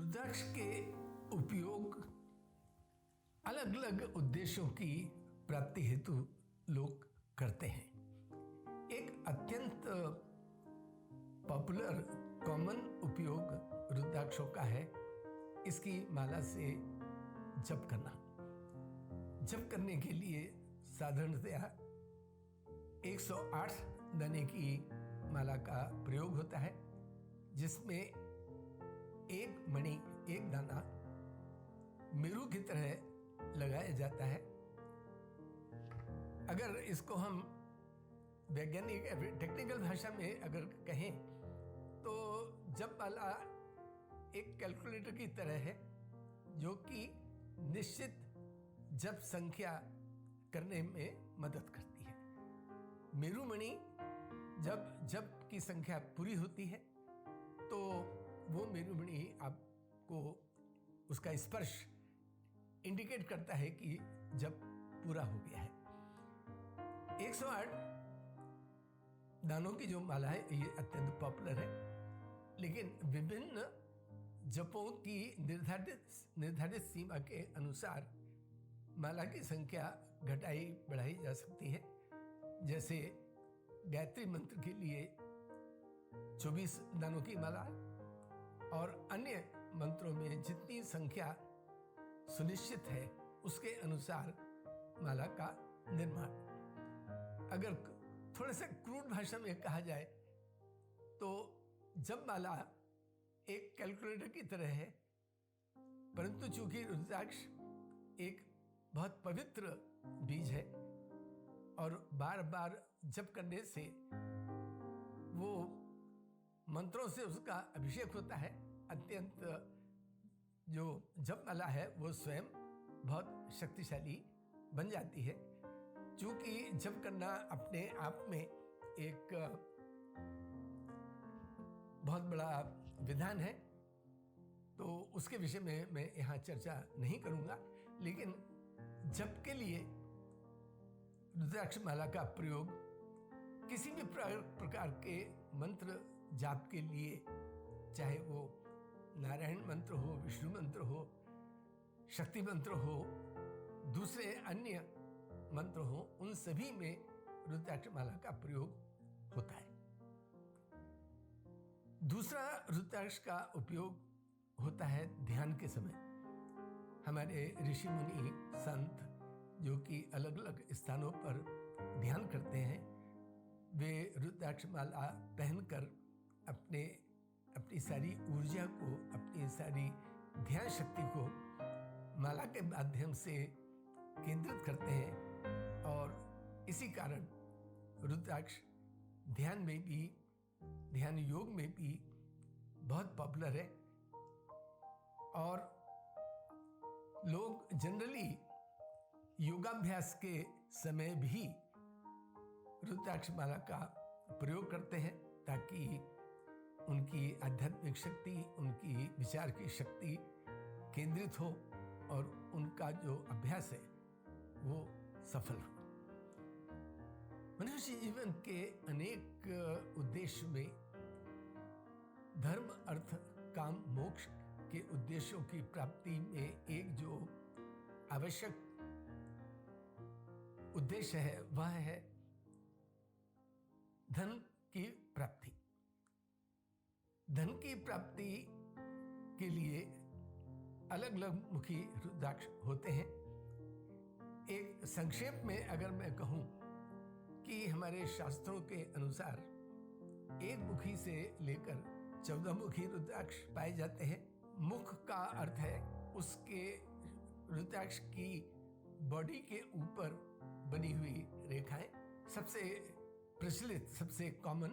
रुद्राक्ष के उपयोग अलग अलग उद्देश्यों की प्राप्ति हेतु लोग करते हैं। एक अत्यंत पॉपुलर कॉमन उपयोग रुद्राक्षों का है इसकी माला से जप करना। जप करने के लिए साधारणतया 108 दाने की माला का प्रयोग होता है, जिसमें एक मणि एक दाना मेरू की तरह लगाया जाता है। अगर इसको हम वैज्ञानिक टेक्निकल भाषा में अगर कहें तो जप माला एक कैलकुलेटर की तरह है जो कि निश्चित जप संख्या करने में मदद करती है। मेरू मणि जब जप की संख्या पूरी होती है तो वो मेरू मणि आपको उसका स्पर्श इंडिकेट करता है कि जब पूरा हो गया है। 108 दानों की जो माला है ये अत्यंत पॉपुलर है, लेकिन विभिन्न जपों की निर्धारित सीमा के अनुसार माला की संख्या घटाई बढ़ाई जा सकती है। जैसे गायत्री मंत्र के लिए 24 दानों की माला है और अन्य मंत्रों में जितनी संख्या सुनिश्चित है उसके अनुसार माला का निर्माण। अगर थोड़ा सा क्रूड भाषा में कहा जाए तो जप माला एक कैलकुलेटर की तरह है, परंतु चूंकि रुद्राक्ष एक बहुत पवित्र बीज है और बार बार जप करने से वो मंत्रों से उसका अभिषेक होता है, अत्यंत जो जप माला है वो स्वयं बहुत शक्तिशाली बन जाती है। चूंकि जप करना अपने आप में एक बहुत बड़ा विधान है तो उसके विषय में मैं यहाँ चर्चा नहीं करूँगा, लेकिन जप के लिए रुद्राक्ष माला का प्रयोग किसी भी प्रकार के मंत्र जाप के लिए, चाहे वो नारायण मंत्र हो, विष्णु मंत्र हो, शक्ति मंत्र हो, दूसरे अन्य मंत्र हो, उन सभी में रुद्राक्ष माला का प्रयोग होता है। दूसरा रुद्राक्ष का उपयोग होता है ध्यान के समय। हमारे ऋषि मुनि संत जो कि अलग अलग स्थानों पर ध्यान करते हैं, वे रुद्राक्ष माला पहनकर अपनी सारी ऊर्जा को, अपनी सारी ध्यान शक्ति को माला के माध्यम से केंद्रित करते हैं और इसी कारण रुद्राक्ष ध्यान में भी, ध्यान योग में भी बहुत पॉपुलर है। और लोग जनरली योगाभ्यास के समय भी रुद्राक्ष माला का प्रयोग करते हैं ताकि उनकी आध्यात्मिक शक्ति, उनकी विचार की शक्ति केंद्रित हो और उनका जो अभ्यास है वो सफल हो। मनुष्य जीवन के अनेक उद्देश्य में धर्म, अर्थ, काम, मोक्ष के उद्देश्यों की प्राप्ति में एक जो आवश्यक उद्देश्य है वह है धन की प्राप्ति। धन की प्राप्ति के लिए अलग अलग मुखी रुद्राक्ष होते हैं। एक संक्षेप में अगर मैं कहूं कि हमारे शास्त्रों के अनुसार एक मुखी से लेकर 14 मुखी रुद्राक्ष पाए जाते हैं। मुख का अर्थ है उसके रुद्राक्ष की बॉडी के ऊपर बनी हुई रेखाएं। सबसे प्रचलित, सबसे कॉमन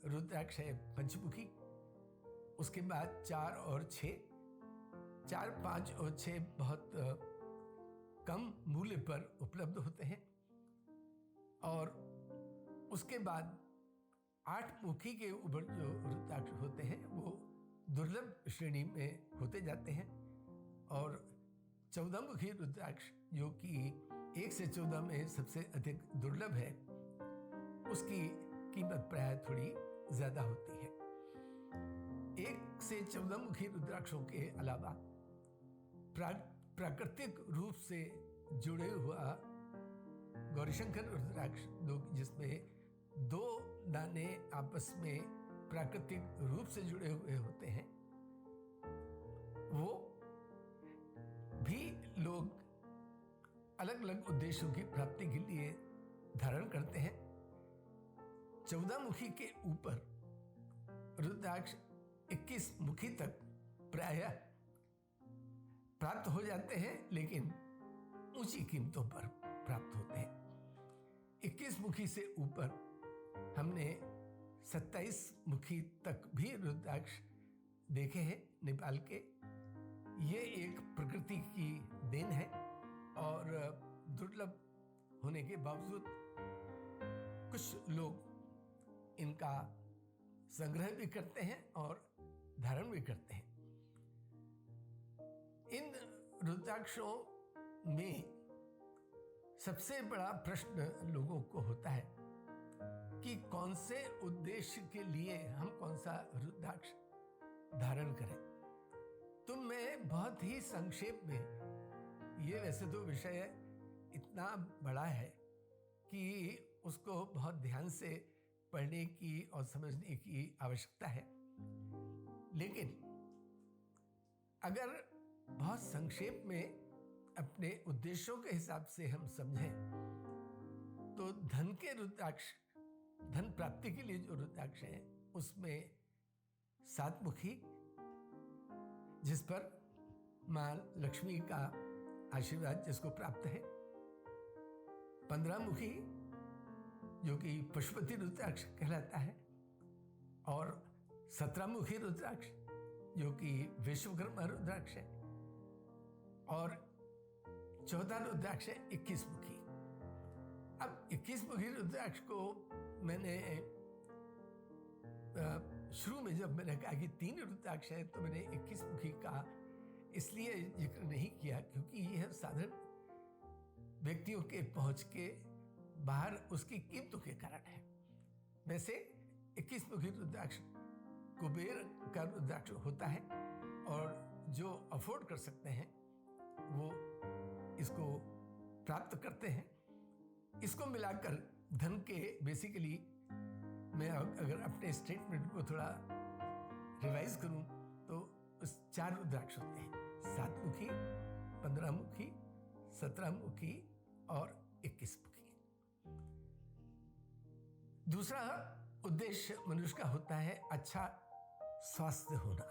रुद्राक्ष है पंचमुखी। उसके बाद 4 और 6, 4, 5 और 6 बहुत कम मूल्य पर उपलब्ध होते हैं और उसके बाद 8 मुखी के ऊपर जो रुद्राक्ष होते हैं वो दुर्लभ श्रेणी में होते जाते हैं और 14 मुखी रुद्राक्ष जो कि 1 से 14 में सबसे अधिक दुर्लभ है, उसकी कीमत प्राय थोड़ी ज्यादा होती है। 1 से 14 मुखी रुद्राक्षों के अलावा प्राकृतिक रूप से जुड़े हुआ गौरीशंकर रुद्राक्ष, जिसमें 2 दाने आपस में प्राकृतिक रूप से जुड़े हुए होते हैं, वो भी लोग अलग अलग उद्देश्यों की प्राप्ति के लिए धारण करते हैं। 14 मुखी के ऊपर रुद्राक्ष 21 मुखी तक प्रायः प्राप्त हो जाते हैं, लेकिन ऊंची कीमतों पर प्राप्त होते हैं। 21 मुखी से ऊपर हमने 27 मुखी तक भी रुद्राक्ष देखे हैं नेपाल के। ये एक प्रकृति की देन है और दुर्लभ होने के बावजूद कुछ लोग इनका संग्रह भी करते हैं और धारण भी करते हैं। इन रुद्राक्षों में सबसे बड़ा प्रश्न लोगों को होता है कि कौन से उद्देश्य के लिए हम कौन सा रुद्राक्ष धारण करें। तो मैं बहुत ही संक्षेप में, ये वैसे तो विषय इतना बड़ा है कि उसको बहुत ध्यान से पढ़ने की और समझने की आवश्यकता है, लेकिन अगर बहुत संक्षेप में अपने उद्देश्यों के हिसाब से हम समझें तो धन के रुद्राक्ष, धन प्राप्ति के लिए जो रुद्राक्ष है उसमें 7 मुखी, जिस पर मां लक्ष्मी का आशीर्वाद जिसको प्राप्त है, 15 मुखी जो कि पशुपति रुद्राक्ष कहलाता है, और 17 मुखी रुद्राक्ष जो कि विश्वकर्मा रुद्राक्ष है, और 14 रुद्राक्ष है 21 मुखी। अब 21 मुखी रुद्राक्ष को मैंने शुरू में जब मैंने कहा कि 3 रुद्राक्ष है तो मैंने 21 मुखी का इसलिए जिक्र नहीं किया क्योंकि यह साधारण व्यक्तियों के पहुंच के बाहर उसकी कीमतों के कारण है। वैसे 21 मुखी रुद्राक्ष कुबेर का रुद्राक्ष होता है और जो अफोर्ड कर सकते हैं वो इसको प्राप्त करते हैं। इसको मिलाकर धन के बेसिकली मैं अगर अपने स्टेटमेंट को थोड़ा रिवाइज करूं तो उस 4 रुद्राक्ष होते हैं, 7 मुखी, 15 मुखी, 17 मुखी और 21 मुखी। दूसरा उद्देश्य मनुष्य का होता है अच्छा स्वास्थ्य होना,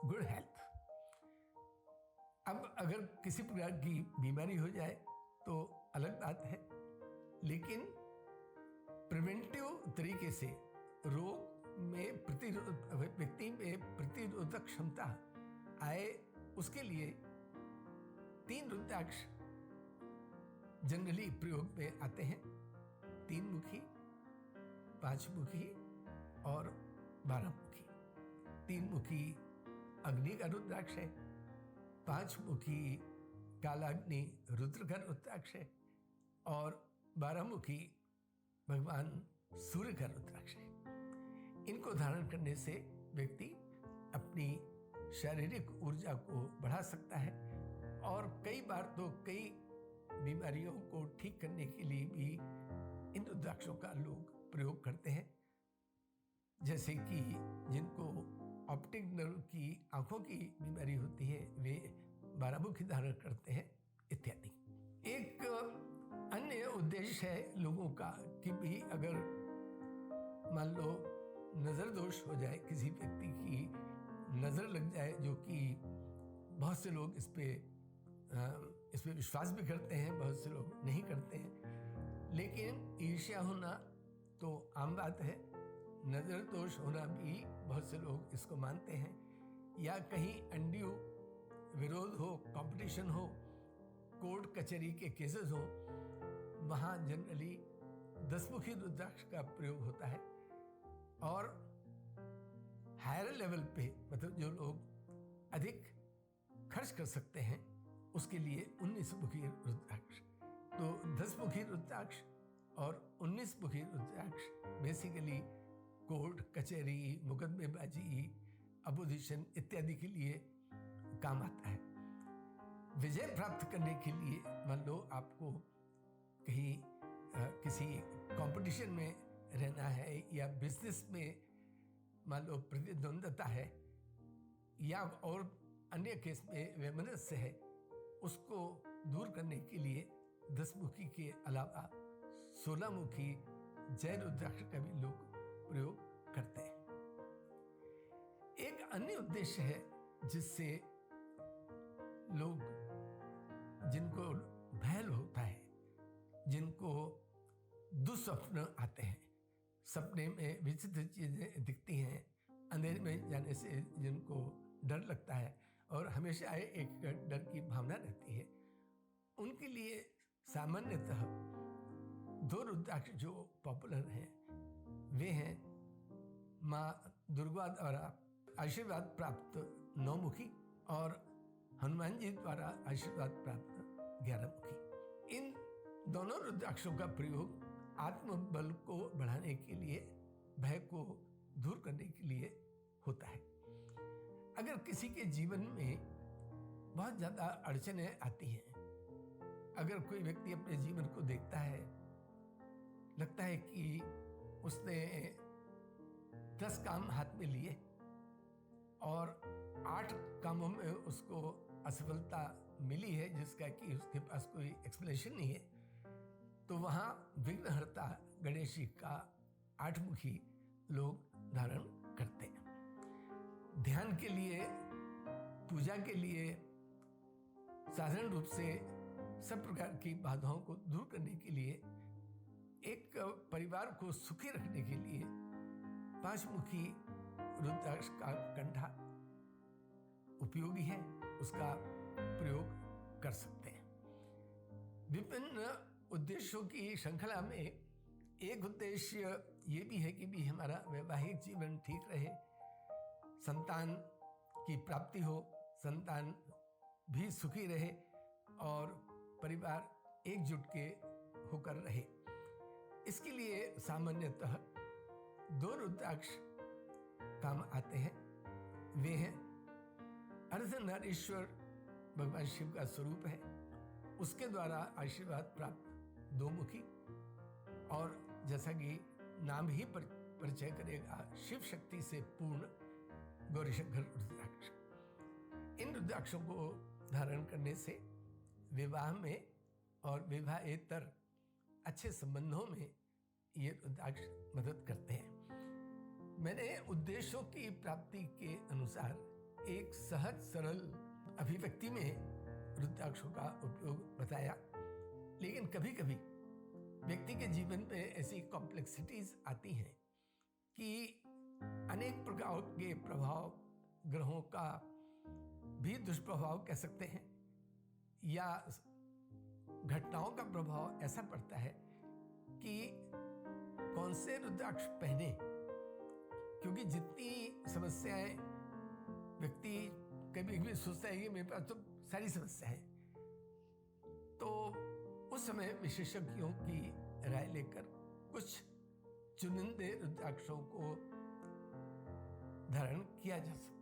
गुड हेल्थ। अब अगर किसी प्रकार की बीमारी हो जाए तो अलग बात है, लेकिन प्रिवेंटिव तरीके से रोग में व्यक्ति में प्रतिरोधक क्षमता आए, उसके लिए 3 रुद्राक्ष जनरली प्रयोग में आते हैं। 3 मुखी, 5 मुखी और 12 मुखी। 3 मुखी अग्नि का रुद्राक्ष है, 5 मुखी कालाग्नि रुद्र का रुद्राक्ष है और 12 मुखी भगवान सूर्य का रुद्राक्ष है। इनको धारण करने से व्यक्ति अपनी शारीरिक ऊर्जा को बढ़ा सकता है और कई बार तो कई बीमारियों को ठीक करने के लिए भी इन रुद्राक्षों का लोग प्रयोग करते हैं। जैसे कि जिनको ऑप्टिक नर्व की आंखों की बीमारी होती है वे 12 मुखी धारण करते हैं इत्यादि। एक अन्य उद्देश्य है लोगों का कि भी अगर मान लो नज़र दोष हो जाए, किसी व्यक्ति की नज़र लग जाए, जो कि बहुत से लोग इस पे विश्वास भी करते हैं, बहुत से लोग नहीं करते हैं, लेकिन ईर्ष्या होना तो आम बात है, नज़र दोष होना भी बहुत से लोग इसको मानते हैं, या कहीं अनड्यू विरोध हो, कंपटीशन हो, कोर्ट कचहरी के केसेस हो, वहाँ जनरली 10 मुखी रुद्राक्ष का प्रयोग होता है। और हायर लेवल पे मतलब जो लोग अधिक खर्च कर सकते हैं उसके लिए 19 मुखी रुद्राक्ष। तो 10 मुखी रुद्राक्ष और 19 मुखी रुद्राक्ष बेसिकली कोर्ट कचहरी, मुकदमेबाजी, अपोजिशन इत्यादि के लिए काम आता है। विजय प्राप्त करने के लिए मान लो आपको कहीं किसी कंपटीशन में रहना है या बिजनेस में मान लो प्रतिद्वंदता है या और अन्य केस में वैमनस्य है, उसको दूर करने के लिए 10 मुखी के अलावा 16 मुखी जय रुद्राक्ष का भी लोग प्रयोग करते हैं। एक अन्य उद्देश्य है जिससे लोग जिनको भय होता है, जिनको दुस्वप्न आते हैं, सपने में विचित्र चीजें दिखती हैं, अंधेरे में जाने से जिनको डर लगता है और हमेशा एक डर की भावना रहती है, उनके लिए सामान्यतः 2 रुद्राक्ष जो पॉपुलर हैं वे हैं माँ दुर्गा द्वारा आशीर्वाद प्राप्त 9 मुखी और हनुमान जी द्वारा आशीर्वाद प्राप्त 11 मुखी। इन दोनों रुद्राक्षों का प्रयोग आत्मबल को बढ़ाने के लिए, भय को दूर करने के लिए होता है। अगर किसी के जीवन में बहुत ज़्यादा अड़चनें आती हैं, अगर कोई व्यक्ति अपने जीवन को देखता है, लगता है कि उसने 10 काम हाथ में लिए और 8 कामों में उसको असफलता मिली है, जिसका कि उसके पास कोई एक्सप्लेनेशन नहीं है, तो वहाँ विघ्नहर्ता गणेश जी का 8 मुखी लोग धारण करते हैं। ध्यान के लिए, पूजा के लिए, साधारण रूप से सब प्रकार की बाधाओं को दूर करने के लिए, एक परिवार को सुखी रखने के लिए 5 मुखी रुद्राक्ष का कंठा उपयोगी है, उसका प्रयोग कर सकते हैं। विभिन्न उद्देश्यों की श्रृंखला में एक उद्देश्य ये भी है कि भी हमारा वैवाहिक जीवन ठीक रहे, संतान की प्राप्ति हो, संतान भी सुखी रहे और परिवार एकजुट के होकर रहे। इसके लिए सामान्यतः 2 रुद्राक्ष काम आते हैं। वे हैं अर्धनारीश्वर, भगवान शिव का स्वरूप है, उसके द्वारा आशीर्वाद प्राप्त 2 मुखी, और जैसा कि नाम ही परिचय करेगा, शिव शक्ति से पूर्ण गौरीशंकर रुद्राक्ष। इन रुद्राक्षों को धारण करने से विवाह में और विवाहेतर अच्छे संबंधों में ये रुद्राक्ष मदद करते हैं। मैंने उद्देश्यों की प्राप्ति के अनुसार एक सहज सरल अभिव्यक्ति में रुद्राक्षों का उपयोग बताया, लेकिन कभी कभी व्यक्ति के जीवन में ऐसी कॉम्प्लेक्सिटीज आती हैं कि अनेक प्रकार के प्रभाव, ग्रहों का भी दुष्प्रभाव कह सकते हैं, या घटनाओं का प्रभाव ऐसा पड़ता है कि कौन से रुद्राक्ष पहने, क्योंकि जितनी समस्याएं व्यक्ति कभी भी सोचता है कि मेरे पास तो सारी समस्या है, तो उस समय विशेषज्ञों की राय लेकर कुछ चुनिंदे रुद्राक्षों को धारण किया जा सकता है।